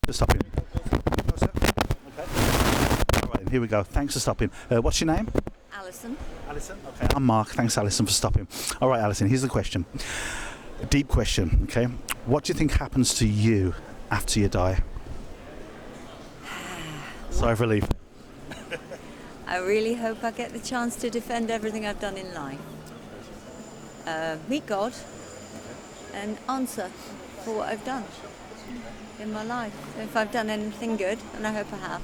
for stopping. No, sir. Okay. All right, then, here we go. Thanks for stopping. What's your name? Alison. Alison. Okay. I'm Mark. Thanks, Alison, for stopping. All right, Alison. Here's the question. A deep question. Okay. What do you think happens to you after you die? Sigh of relief. I really hope I get the chance to defend everything I've done in life. Meet God and answer for what I've done in my life. If I've done anything good, and I hope I have.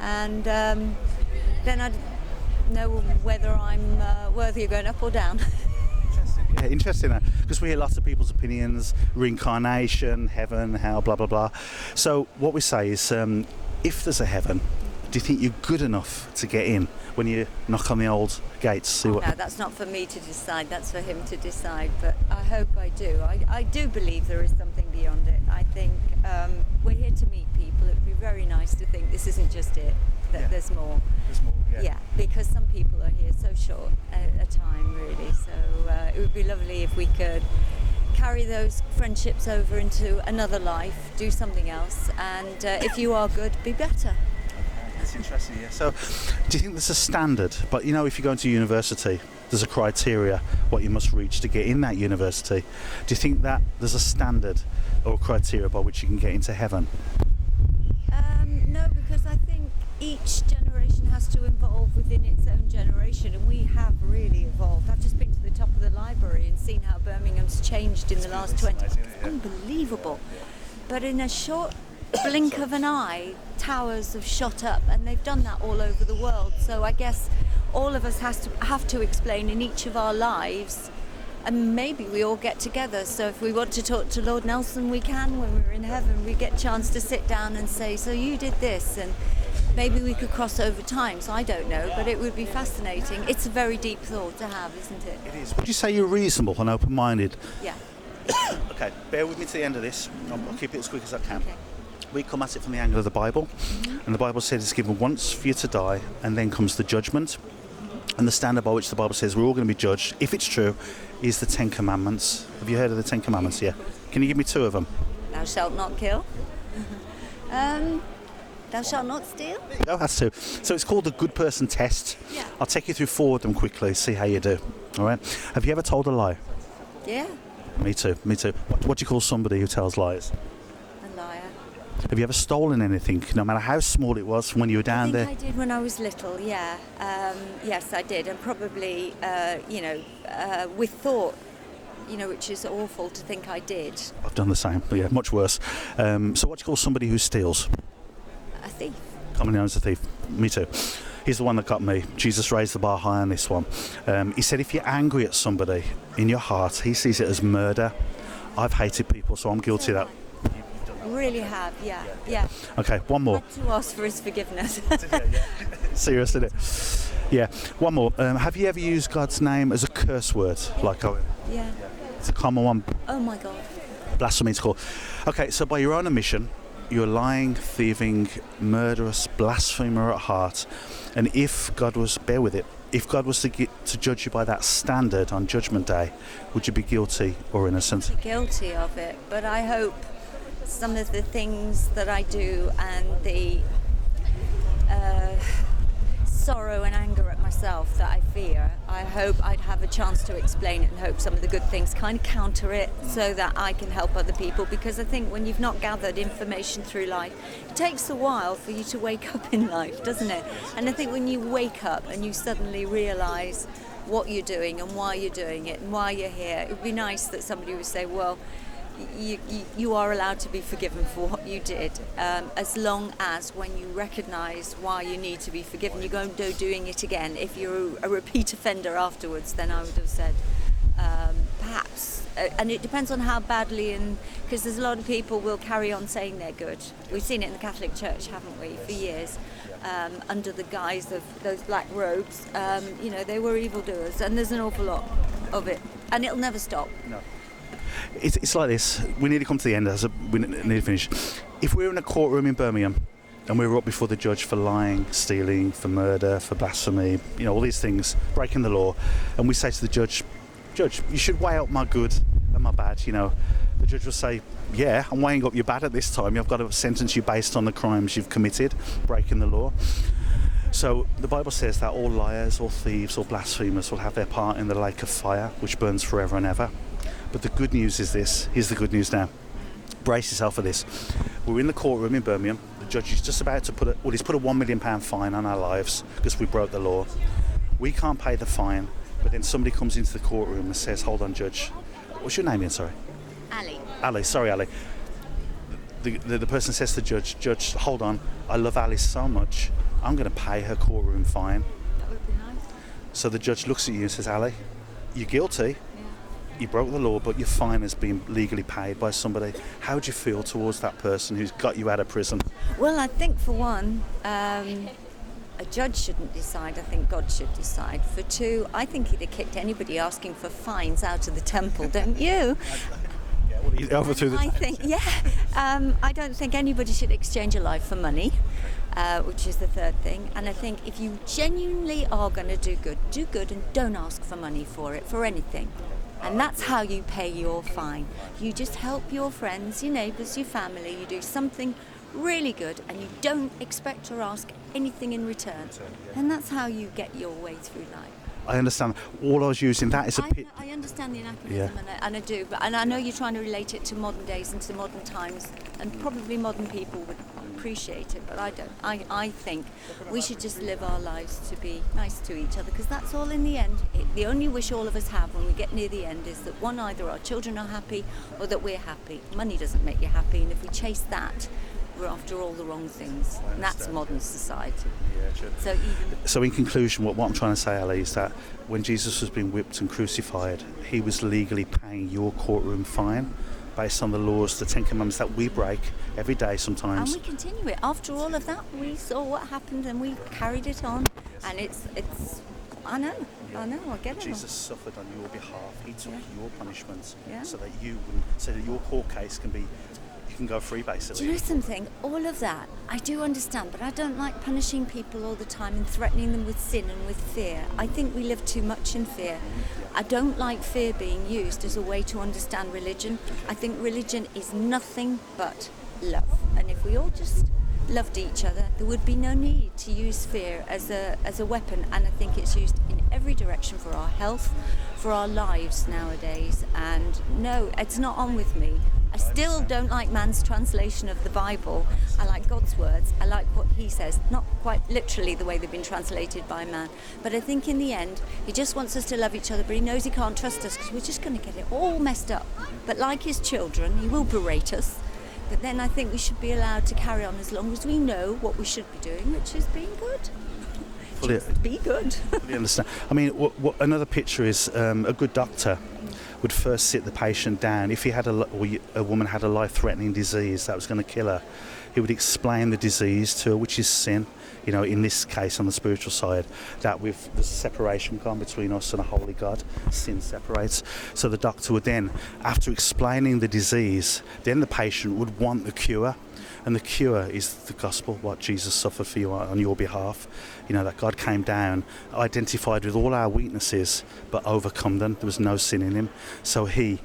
And then I'd know whether I'm worthy of going up or down. Yeah, interesting, because we hear lots of people's opinions, reincarnation, heaven, hell, blah, blah, blah. So what we say is, if there's a heaven, do you think you're good enough to get in when you knock on the old gates? See what? No, that's not for me to decide, that's for him to decide, but I hope I do. I do believe there is something beyond it. I think we're here to meet people. It would be very nice to think this isn't just it, that there's more. There's more, Yeah, because some people are here so short a time, really. So it would be lovely if we could carry those friendships over into another life, do something else, and if you are good, be better. That's interesting, yeah. So, do you think there's a standard? But, if you go into university, there's a criteria what you must reach to get in that university. Do you think that there's a standard or a criteria by which you can get into heaven? No, because I think each generation has to evolve within its own generation, and we have really evolved. I've just been to the top of the library and seen how Birmingham's changed in the last 20 years. It's unbelievable. But in a short blink of an eye, towers have shot up, and they've done that all over the world. So I guess all of us have to explain in each of our lives, and maybe we all get together. So if we want to talk to Lord Nelson, we can. When we're in heaven, we get a chance to sit down and say, so you did this, and maybe we could cross over times. I don't know, but it would be fascinating. It's a very deep thought to have, isn't it? It is. Would you say you're reasonable and open-minded? Yeah. Okay, bear with me to the end of this. I'll keep it as quick as I can. Okay. We come at it from the angle of the Bible, and the Bible says it's given once for you to die, and then comes the judgment. And the standard by which the Bible says we're all going to be judged, if it's true, is the 10 Commandments. Have you heard of the 10 Commandments? Yeah. Can you give me 2 of them? Thou shalt not kill. Thou shalt not steal. No, that's 2. So it's called the good person test. Yeah. I'll take you through 4 of them quickly, see how you do. All right. Have you ever told a lie? Yeah. Me too. What do you call somebody who tells lies? A liar. Have you ever stolen anything, no matter how small it was, when you were down there? I did when I was little, yeah. Yes, I did. And probably, with thought, which is awful to think I did. I've done the same, but yeah, much worse. So what do you call somebody who steals? A thief. Commonly known as a thief. Me too. He's the one that got me. Jesus raised the bar high on this one. He said if you're angry at somebody in your heart, he sees it as murder. I've hated people, so I'm guilty of that. Really have, yeah. Okay, one more. Not to ask for his forgiveness. Serious, isn't it? Yeah, one more. Have you ever used God's name as a curse word? Yeah. It's a common one. Oh my God. Blasphemy, it's called. Okay, so by your own admission, you're lying, thieving, murderous, blasphemer at heart. And if God was, bear with it, if God was to judge you by that standard on Judgment Day, would you be guilty or innocent? Guilty of it, but I hope some of the things that I do and the sorrow and anger at myself that I fear, I hope I'd have a chance to explain it and hope some of the good things kind of counter it so that I can help other people, because I think when you've not gathered information through life, it takes a while for you to wake up in life, doesn't it? And I think when you wake up and you suddenly realise what you're doing and why you're doing it and why you're here, it would be nice that somebody would say, well, you are allowed to be forgiven for what you did, as long as when you recognise why you need to be forgiven, you go and do doing it again. If you're a repeat offender afterwards, then I would have said perhaps, and it depends on how badly, and because there's a lot of people will carry on saying they're good. We've seen it in the Catholic Church, haven't we, for years, under the guise of those black robes. They were evildoers, and there's an awful lot of it, and it'll never stop. No. It's like this. We need to come to the end. We need to finish. If we were in a courtroom in Birmingham and we were up before the judge for lying, stealing, for murder, for blasphemy, all these things, breaking the law, and we say to the judge, you should weigh out my good and my bad. The judge will say, yeah, I'm weighing up your bad at this time. I've got to sentence you based on the crimes you've committed, breaking the law. So the Bible says that all liars, all thieves, all blasphemers will have their part in the lake of fire, which burns forever and ever. But the good news is this. Here's the good news now. Brace yourself for this. We're in the courtroom in Birmingham. The judge is just about to he's put a £1 million fine on our lives because we broke the law. We can't pay the fine, but then somebody comes into the courtroom and says, hold on, Judge. What's your name again, sorry? Ali. Ali, sorry, Ali. The person says to the judge, Judge, hold on, I love Ali so much, I'm going to pay her courtroom fine. That would be nice. So the judge looks at you and says, Ali, you're guilty. You broke the law, but your fine has been legally paid by somebody. How do you feel towards that person who's got you out of prison? Well, I think for one, a judge shouldn't decide. I think God should decide. For two, I think he'd have kicked anybody asking for fines out of the temple, don't you? I think, I don't think anybody should exchange a life for money, which is the third thing. And I think if you genuinely are going to do good and don't ask for money for it, for anything. And that's how you pay your fine. You just help your friends, your neighbours, your family. You do something really good and you don't expect or ask anything in return. And that's how you get your way through life. I understand. All I was using that is a pit. I understand the anachronism, and I do, and I know you're trying to relate it to modern days and to modern times, and probably modern people would appreciate it, but I don't. I think we should just live our lives to be nice to each other, because that's all in the end. The only wish all of us have when we get near the end is that one, either our children are happy or that we're happy. Money doesn't make you happy, and if we chase that, we're after all the wrong things, and that's modern society. Yeah, so in conclusion, what I'm trying to say, Ali, is that when Jesus was being whipped and crucified, he was legally paying your courtroom fine based on the laws, the 10 Commandments that we break every day sometimes. And we continue it. After all of that, we saw what happened and we carried it on. And it's I know, I get it. Jesus suffered on your behalf. He took your punishments so that your court case can go free, basically. Do you know something? All of that, I do understand, but I don't like punishing people all the time and threatening them with sin and with fear. I think we live too much in fear. I don't like fear being used as a way to understand religion. I think religion is nothing but love. And if we all just loved each other, there would be no need to use fear as a weapon. And I think it's used in every direction for our health, for our lives nowadays. And no, it's not on with me. I still don't like man's translation of the Bible. I like God's words. I like what he says, not quite literally the way they've been translated by man. But I think in the end, he just wants us to love each other, but he knows he can't trust us because we're just going to get it all messed up. But like his children, he will berate us. But then I think we should be allowed to carry on as long as we know what we should be doing, which is being good. Just be good. Fully understand. I mean, what another picture is a good doctor would first sit the patient down. If he had a woman had a life-threatening disease that was going to kill her, he would explain the disease to her, which is sin. You know, in this case, on the spiritual side, that there's a separation gone between us and a holy God. Sin separates. So the doctor would then, after explaining the disease, then the patient would want the cure. And the cure is the gospel, what Jesus suffered for you on your behalf. You know, that God came down, identified with all our weaknesses, but overcome them. There was no sin in him. So he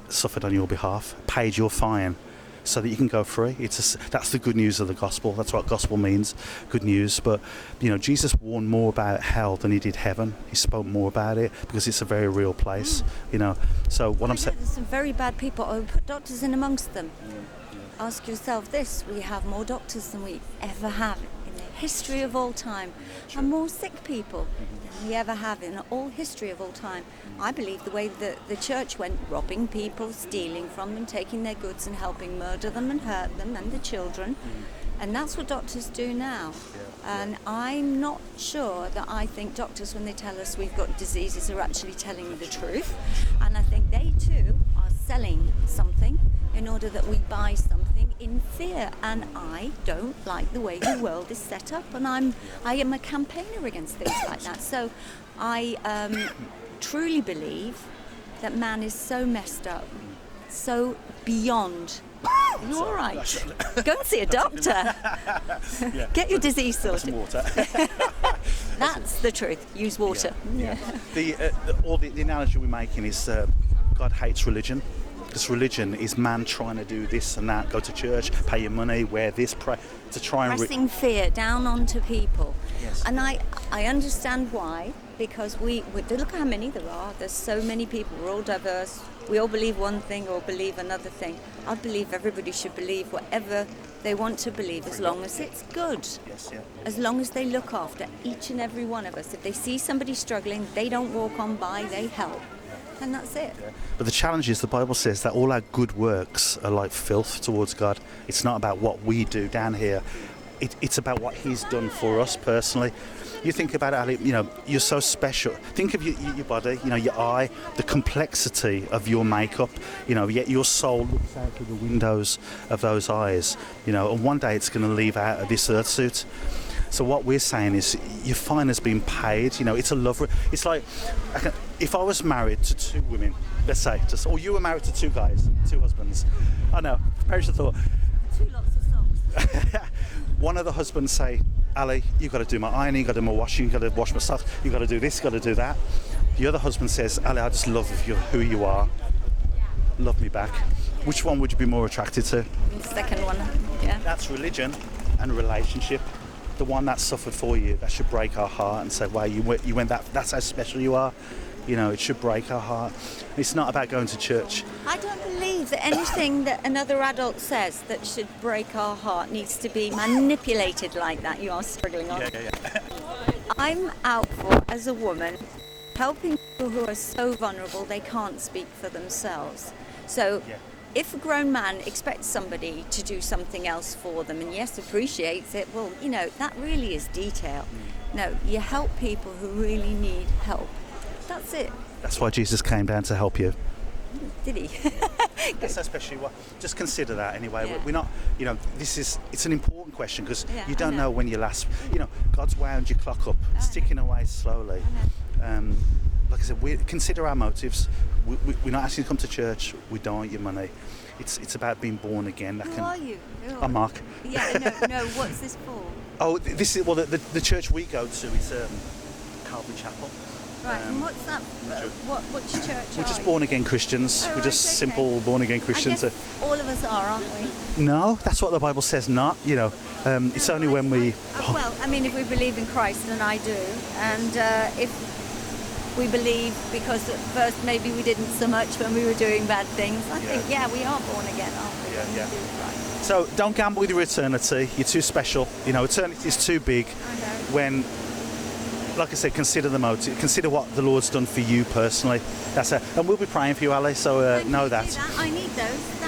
suffered on your behalf, paid your fine, so that you can go free. That's the good news of the gospel. That's what gospel means, good news. But, you know, Jesus warned more about hell than he did heaven. He spoke more about it because it's a very real place, you know. So what I'm saying... There's some very bad people. I would put doctors in amongst them. Ask yourself this: we have more doctors than we ever have in the history of all time, and more sick people than we ever have in all history of all time. I believe the way that the church went, robbing people, stealing from them, taking their goods and helping murder them and hurt them and the children, and that's what doctors do now. And I'm not sure that I think doctors, when they tell us we've got diseases, are actually telling the truth. And I think they too are selling something in order that we buy something in fear. And I don't like the way the world is set up, and I am a campaigner against things like that. So I truly believe that man is so messed up, so beyond. You're all right. Go and see a doctor. Get your disease sorted. Some water. That's the truth. Use water. The analogy we're making is God hates religion. Because religion is man trying to do this and that, go to church, pay your money, wear this, pray, to try and... Pressing fear down onto people. Yes. And I understand why, because we look how many there are. There's so many people. We're all diverse. We all believe one thing or believe another thing. I believe everybody should believe whatever they want to believe, as long as it's good. Yes, yeah. As long as they look after each and every one of us. If they see somebody struggling, they don't walk on by, they help. And that's it. Yeah. But the challenge is the Bible says that all our good works are like filth towards God. It's not about what we do down here. It's about what He's done for us personally. You think about it, Ali, you know, you're so special. Think of your body, you know, your eye, the complexity of your makeup, you know, yet your soul looks out through the windows of those eyes, you know, and one day it's going to leave out of this earth suit. So what we're saying is your fine has been paid, you know, it's a love. It's like, if I was married to two women, let's say, or you were married to two guys, two husbands. I know, perish the thought. Two lots of socks. One of the husbands say, Ali, you've got to do my ironing, you've got to do my washing, you've got to wash my socks, you've got to do this, you've got to do that. The other husband says, Ali, I just love who you are. Love me back. Which one would you be more attracted to? The second one, yeah. That's religion and relationship. The one that suffered for you, that should break our heart and say, wow, you went that's how special you are. You know, it should break our heart. It's not about going to church. I don't believe that anything that another adult says that should break our heart needs to be manipulated like that. You are struggling on. Yeah. I'm out for, as a woman, helping people who are so vulnerable they can't speak for themselves. So if a grown man expects somebody to do something else for them and yes, appreciates it, well, you know, that really is detail. No, you help people who really need help. That's it. That's why Jesus came down to help you. Did he? That's especially what. Just consider that anyway. Yeah. We're not, you know, it's an important question because you don't know. know when you last, you know, God's wound your clock up. It's ticking away slowly. Like I said, consider our motives. We're not asking you to come to church. We don't want your money. It's about being born again. Who are you? I'm Mark. Yeah, no. What's this for? Oh, this is the church we go to is Calvary Chapel. Right, and what's that? Which church? We're just born again Christians. We're just simple born again Christians. I guess all of us are, aren't we? No, that's what the Bible says. Not, you know. It's only when we. Well, I mean, if we believe in Christ, and I do, and if we believe because at first maybe we didn't so much when we were doing bad things, I think we are born again, aren't we? Yeah. So don't gamble with your eternity. You're too special. You know, eternity is too big. I know. When, like I said, consider the motive. Consider what the Lord's done for you personally. That's it. And we'll be praying for you, Ali. So know that. I need those.